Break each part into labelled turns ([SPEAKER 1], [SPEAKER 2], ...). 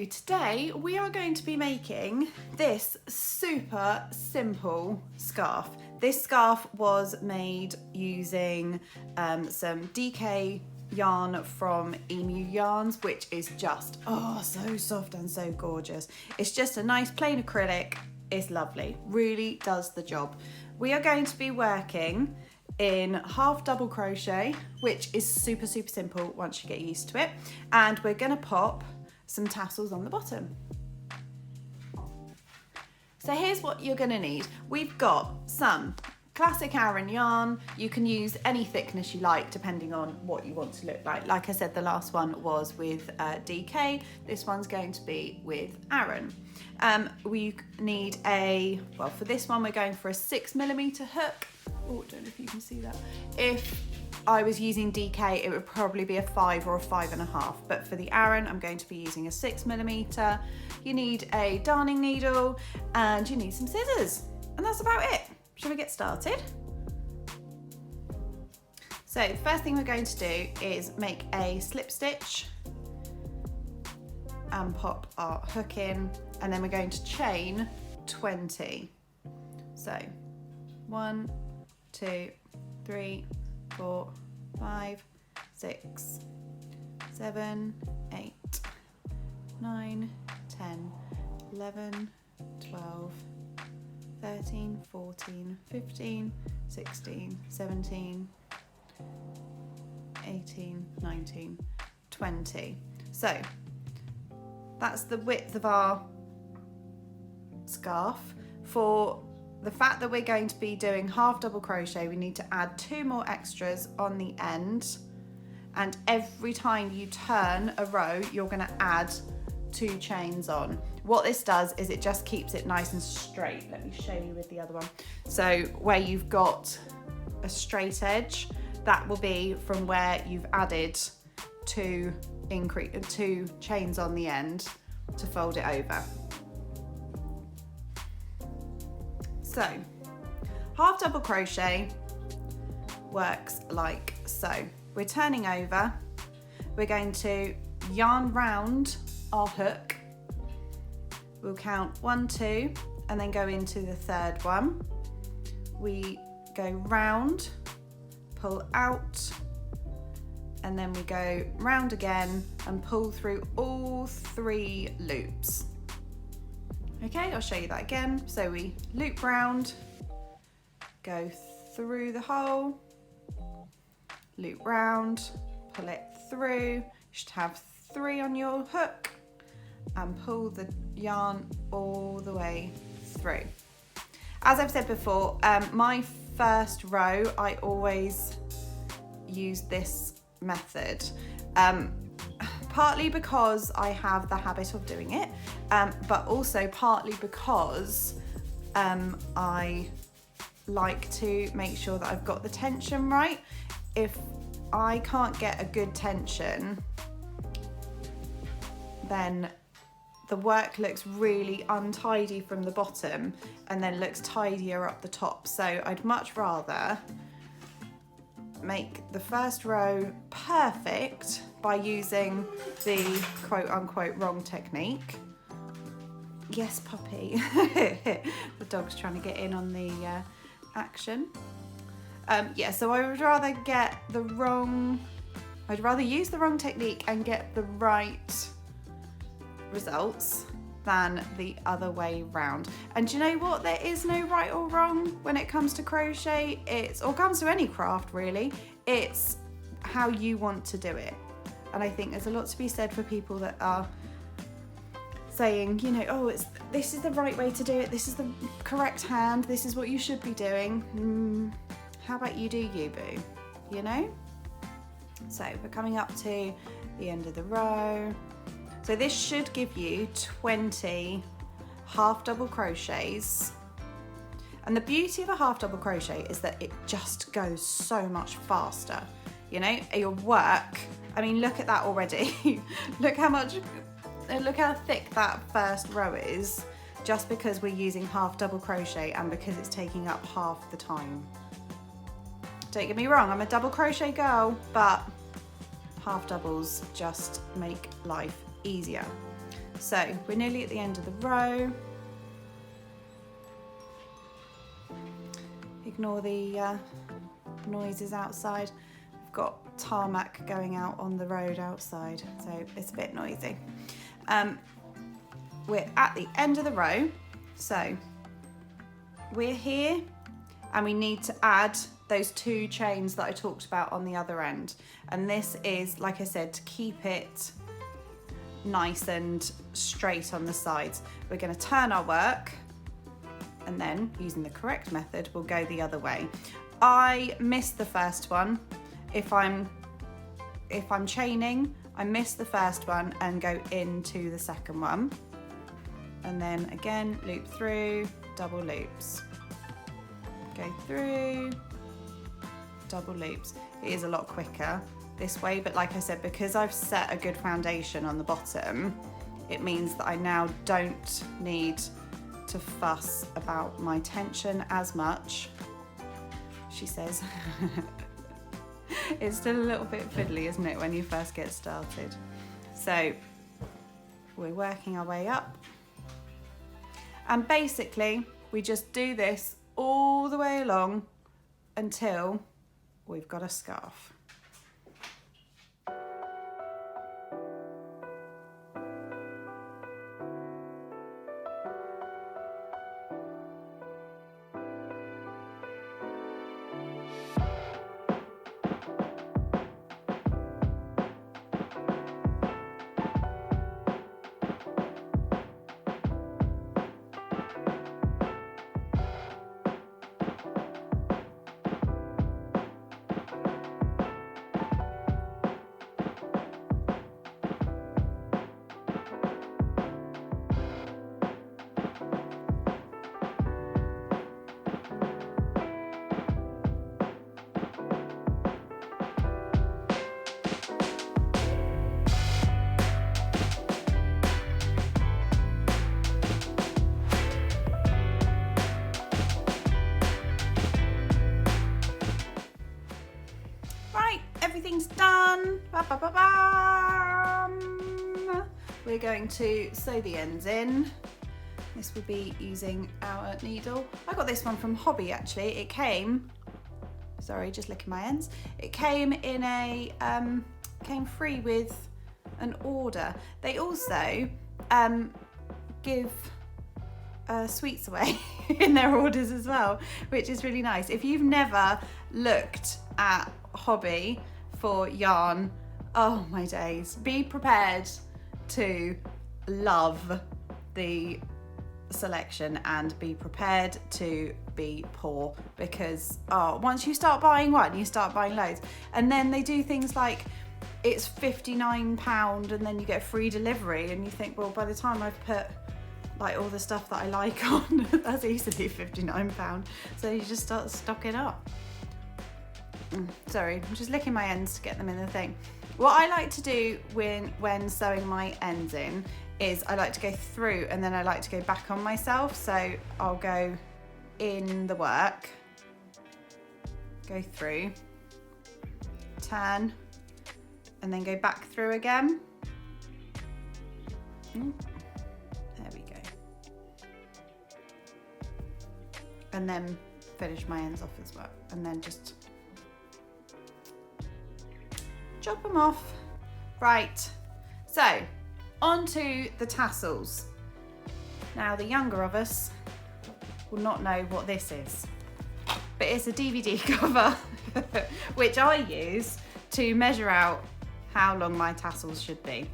[SPEAKER 1] today we are going to be making this super simple scarf. This scarf was made using some DK yarn from Emu Yarns, which is just, oh, so soft and so gorgeous. It's just a nice plain acrylic. It's lovely, really does the job. We are going to be working in half double crochet, which is super simple once you get used to it, and we're going to pop some tassels on the bottom. So here's what you're going to need. We've got some classic Aran yarn. You can use any thickness you like depending on what you want to look like. Like I said, the last one was with DK. This one's going to be with Aran. We need well, for this one we're going for a 6mm hook. Oh, I don't know if you can see that. If I was using DK, it would probably be a 5 or a 5.5, but for the Aran, I'm going to be using a 6mm. You need a darning needle and you need some scissors, and that's about it. Shall we get started? So the first thing we're going to do is make a slip stitch and pop our hook in, and then we're going to chain 20. So 1, 2, 3, 4, 5, 6, 7, 8, 9, 10, 11, 12, 13, 14, 15, 16, 17, 18, 19, 20. So that's the width of our scarf. For the fact that we're going to be doing half double crochet, we need to add 2 more extras on the end, and every time you turn a row you're going to add 2 chains on. What this does is it just keeps it nice and straight. Let me show you with the other one. So where you've got a straight edge, that will be from where you've added 2 chains on the end to fold it over. So half double crochet works like so. We're turning over, we're going to yarn round our hook. We'll count 1, 2, and then go into the third one. We go round, pull out, and then we go round again and pull through all 3 loops. Okay, I'll show you that again. So we loop round, go through the hole, loop round, pull it through. You should have 3 on your hook, and pull the yarn all the way through. As I've said before, my first row, I always use this method. Partly because I have the habit of doing it, but also partly because I like to make sure that I've got the tension right. If I can't get a good tension, then the work looks really untidy from the bottom and then looks tidier up the top. So I'd much rather make the first row perfect by using the quote unquote wrong technique. Yes, puppy. The dog's trying to get in on the action. Yeah, so I would rather use the wrong technique and get the right results than the other way round. And do you know what? There is no right or wrong when it comes to crochet. Or comes to any craft really. It's how you want to do it. And I think there's a lot to be said for people that are saying, you know, oh, this is the right way to do it. This is the correct hand. This is what you should be doing. How about you do you, boo? You know? So we're coming up to the end of the row. So this should give you 20 half double crochets. And the beauty of a half double crochet is that it just goes so much faster. You know, your work, I mean, look at that already. Look how thick that first row is, just because we're using half double crochet and because it's taking up half the time. Don't get me wrong, I'm a double crochet girl, but half doubles just make life easier. So we're nearly at the end of the row. Ignore the noises outside. We've got tarmac going out on the road outside, so it's a bit noisy. We're at the end of the row, so we're here and we need to add those 2 chains that I talked about on the other end. And this is, like I said, to keep it nice and straight on the sides. We're going to turn our work and then, using the correct method, we'll go the other way. I missed the first one. If I'm chaining, I miss the first one and go into the second one. And then again, loop through, double loops. Go through, double loops. It is a lot quicker this way, but like I said, because I've set a good foundation on the bottom, it means that I now don't need to fuss about my tension as much, she says. It's still a little bit fiddly, isn't it, when you first get started? So we're working our way up. And basically, we just do this all the way along until we've got a scarf. Everything's done. We're going to sew the ends in. This will be using our needle. I got this one from Hobby actually. It came, sorry, just licking my ends. It came in a, came free with an order. They also give sweets away in their orders as well, which is really nice. If you've never looked at Hobby for yarn, oh my days, be prepared to love the selection and be prepared to be poor, because once you start buying one, you start buying loads. And then they do things like it's £59 and then you get free delivery, and you think, well, by the time I've put like all the stuff that I like on, that's easily £59. So you just start stocking up. Sorry, I'm just licking my ends to get them in the thing. What I like to do when sewing my ends in is I like to go through and then I like to go back on myself. So I'll go in the work, go through, turn, and then go back through again. There we go. And then finish my ends off as well. And then just chop them off. Right, so onto the tassels. Now the younger of us will not know what this is, but it's a DVD cover which I use to measure out how long my tassels should be.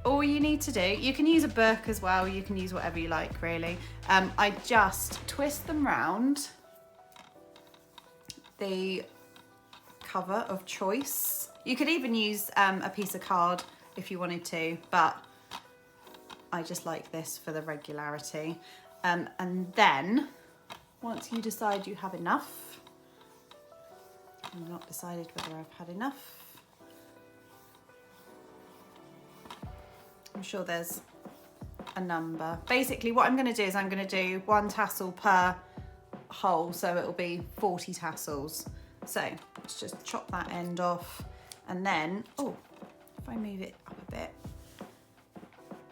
[SPEAKER 1] All you need to do, you can use a book as well, you can use whatever you like really. I just twist them round the cover of choice. You could even use a piece of card if you wanted to, but I just like this for the regularity. And then once you decide you have enough, I've not decided whether I've had enough. I'm sure there's a number. Basically what I'm going to do is I'm going to do one tassel per hole, so it'll be 40 tassels. So let's just chop that end off, and then, oh, if I move it up a bit,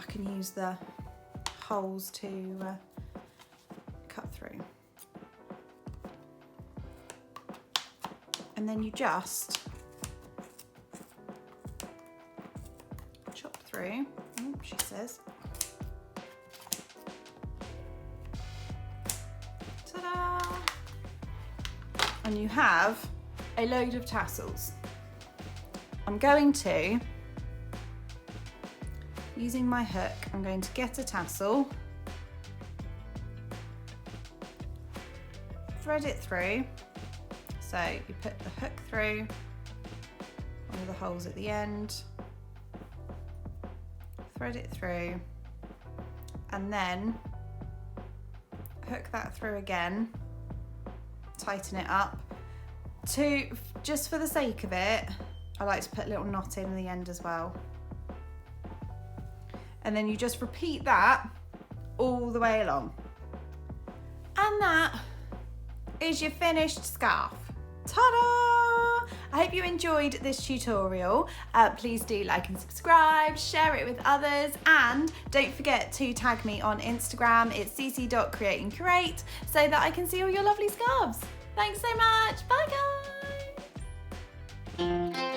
[SPEAKER 1] I can use the holes to cut through. And then you just chop through, she says. Ta-da! And you have a load of tassels. I'm going to, using my hook, I'm going to get a tassel, thread it through. So you put the hook through one of the holes at the end, thread it through, and then hook that through again, tighten it up. Just for the sake of it, I like to put a little knot in the end as well. And then you just repeat that all the way along. And that is your finished scarf. Ta-da! I hope you enjoyed this tutorial. Please do like and subscribe, share it with others, and don't forget to tag me on Instagram. It's cc.createandcurate so that I can see all your lovely scarves. Thanks so much. Bye guys.